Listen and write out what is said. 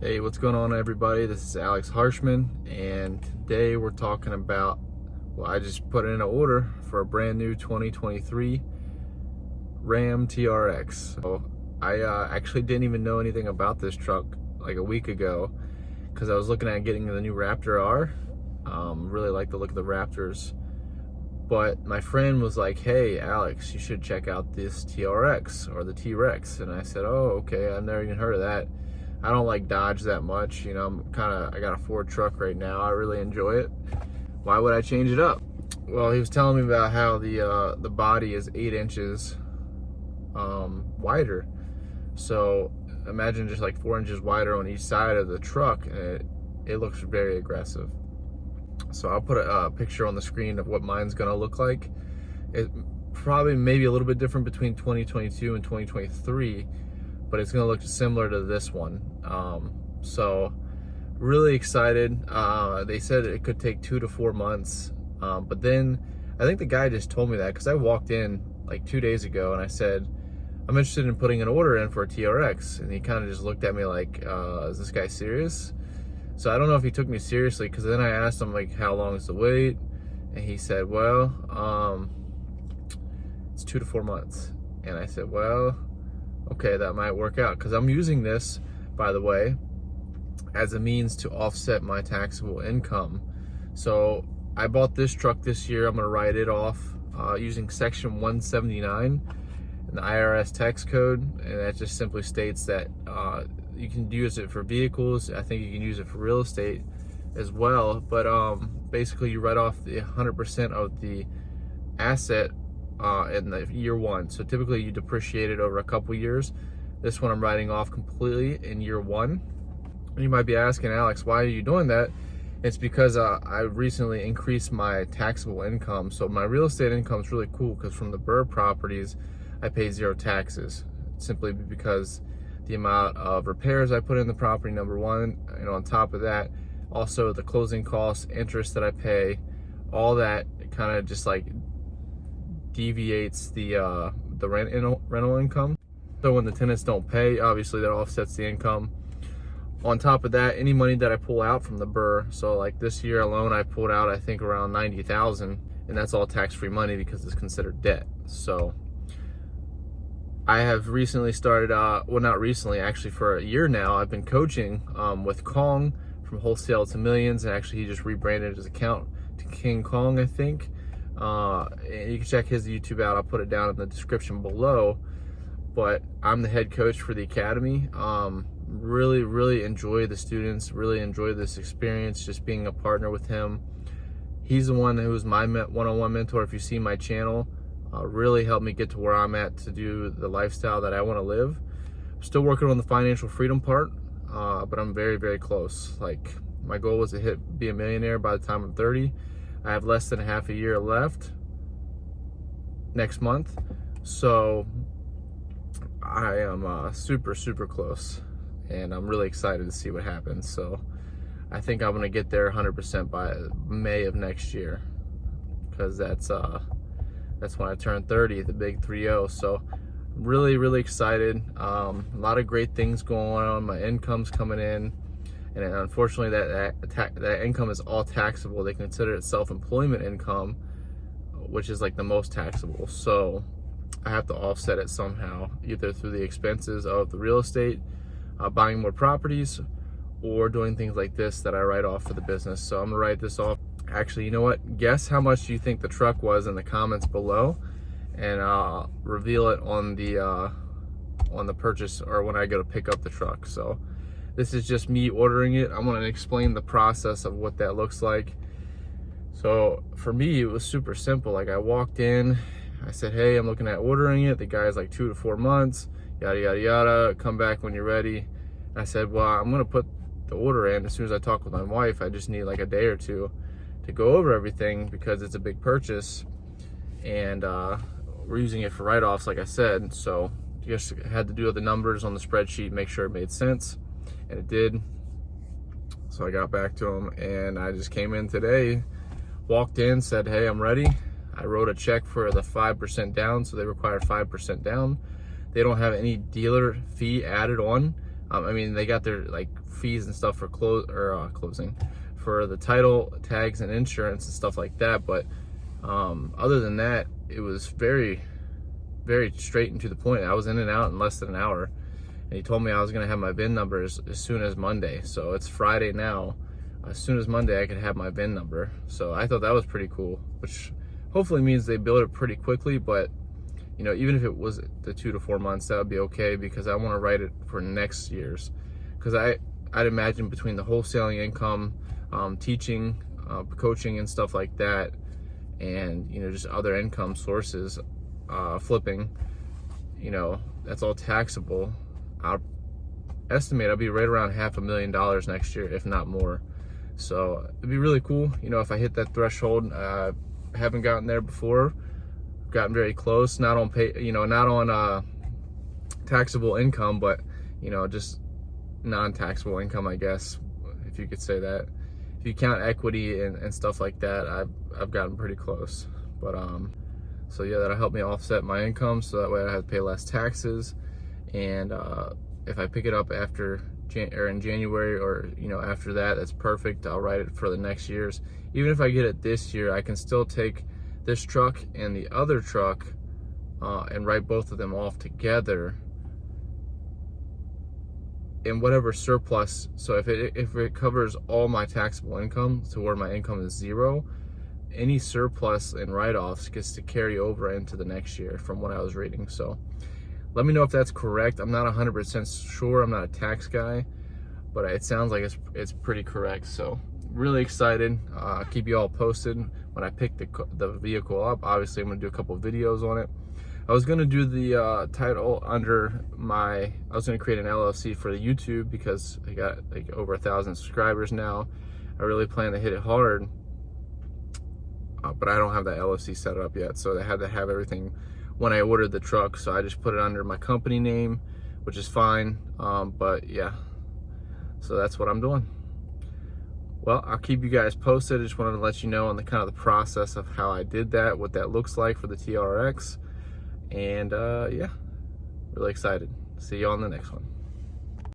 Hey, what's going on, everybody? This is Alex Harshman, and today we're talking about, well, I just put in an order for a brand new 2023 Ram TRX. So I actually didn't even know anything about this truck like a week ago because I was looking at getting the new Raptor R. Really like the look of the Raptors, but my friend was like, "Hey, Alex, you should check out this TRX or the T-Rex," and I said, "Oh, okay. I've never even heard of that." I don't like Dodge that much, you know. I got a Ford truck right now. I really enjoy it. Why would I change it up? Well, he was telling me about how the body is 8 inches wider. So imagine just like 4 inches wider on each side of the truck, and it looks very aggressive. So I'll put a picture on the screen of what mine's gonna look like. It probably maybe a little bit different between 2022 and 2023, but it's gonna look similar to this one. So really excited. They said it could take 2 to 4 months, but then I think the guy just told me that because I walked in like 2 days ago and I said, "I'm interested in putting an order in for a TRX," and he kind of just looked at me like, "Is this guy serious?" So I don't know if he took me seriously, because then I asked him like, "How long is the wait?" And he said, "Well, it's 2 to 4 months." And I said, "Well, okay, that might work out," because I'm using this, by the way, as a means to offset my taxable income. So I bought this truck this year. I'm gonna write it off using section 179 in the IRS tax code, and that just simply states that you can use it for vehicles. I think you can use it for real estate as well, but basically you write off the 100% of the asset in the year one. So typically you depreciate it over a couple years. This one I'm writing off completely in year one. And you might be asking, "Alex, why are you doing that?" It's because I recently increased my taxable income. So my real estate income is really cool because from the Burr properties, I pay 0 taxes, simply because the amount of repairs I put in the property, number one, and on top of that, also the closing costs, interest that I pay, all that kind of just like deviates the rental income. So when the tenants don't pay, obviously that offsets the income. On top of that, any money that I pull out from the Burr, so like this year alone, I pulled out I think around $90,000, and that's all tax-free money because it's considered debt. So I have recently started, well, not recently, actually for a year now, I've been coaching with Khang from Wholesale to Millions, and actually he just rebranded his account to King Khang, I think. And you can check his YouTube out. I'll put it down in the description below. But I'm the head coach for the academy. Really enjoy the students, really enjoy this experience, just being a partner with him. He's the one who's my one-on-one mentor. If you see my channel, really helped me get to where I'm at to do the lifestyle that I want to live. I'm still working on the financial freedom part, but I'm very close. Like, my goal was to be a millionaire by the time I'm 30. I have less than half a year left next month, so I am super close, and I'm really excited to see what happens. So I think I'm gonna get there 100% by May of next year, because that's when I turn 30, the big 3-0. So really excited. A lot of great things going on. My income's coming in, and unfortunately that income is all taxable. They consider it self-employment income, which is like the most taxable. So I have to offset it somehow, either through the expenses of the real estate, buying more properties, or doing things like this that I write off for the business. So I'm gonna write this off. Actually, you know what? Guess how much you think the truck was in the comments below, and I'll reveal it on the purchase, or when I go to pick up the truck. So this is just me ordering it. I'm gonna explain the process of what that looks like. So for me, it was super simple. Like, I walked in, I said, "Hey, I'm looking at ordering it." The guy's like, 2 to 4 months, yada, come back when you're ready. And I said, "Well, I'm gonna put the order in as soon as I talk with my wife. I just need like a day or two to go over everything because it's a big purchase, and we're using it for write-offs, like I said." So just had to do the numbers on the spreadsheet, make sure it made sense, and it did. So I got back to him, and I just came in today, walked in, said, "Hey, I'm ready." I wrote a check for the 5% down, so they require 5% down. They don't have any dealer fee added on. I mean, they got their like fees and stuff for closing, for the title, tags, and insurance and stuff like that. But other than that, it was very, very straight and to the point. I was in and out in less than an hour, and he told me I was going to have my VIN numbers as soon as Monday. So it's Friday now. As soon as Monday, I could have my VIN number. So I thought that was pretty cool, which hopefully means they build it pretty quickly. But you know, even if it was the 2 to 4 months, that would be okay, because I want to write it for next year's. Because I'd imagine between the wholesaling income, teaching, coaching and stuff like that, and you know, just other income sources, flipping, you know, that's all taxable. I'll estimate I'll be right around $500,000 next year, if not more. So it'd be really cool, you know, if I hit that threshold. I haven't gotten there before, gotten very close, not on not on taxable income, but you know, just non-taxable income, I guess, if you could say that. If you count equity and stuff like that, I've gotten pretty close. But so yeah, that'll help me offset my income, so that way I have to pay less taxes. And if I pick it up after in January, or you know, after that, that's perfect. I'll write it for the next year's. Even if I get it this year, I can still take this truck and the other truck and write both of them off together in whatever surplus. So if it covers all my taxable income to where my income is zero, any surplus and write-offs gets to carry over into the next year, from what I was reading. So let me know if that's correct. I'm not 100% sure. I'm not a tax guy, but it sounds like it's pretty correct. So really excited. I'll keep you all posted when I pick the vehicle up. Obviously, I'm gonna do a couple videos on it. I was gonna do the title under I was gonna create an LLC for the YouTube, because I got like over 1,000 subscribers now. I really plan to hit it hard, but I don't have that LLC set up yet. So they had to have everything when I ordered the truck. So I just put it under my company name, which is fine. But yeah, so that's what I'm doing. Well, I'll keep you guys posted. I just wanted to let you know on the kind of the process of how I did that, what that looks like for the TRX. And yeah, really excited. See you on the next one.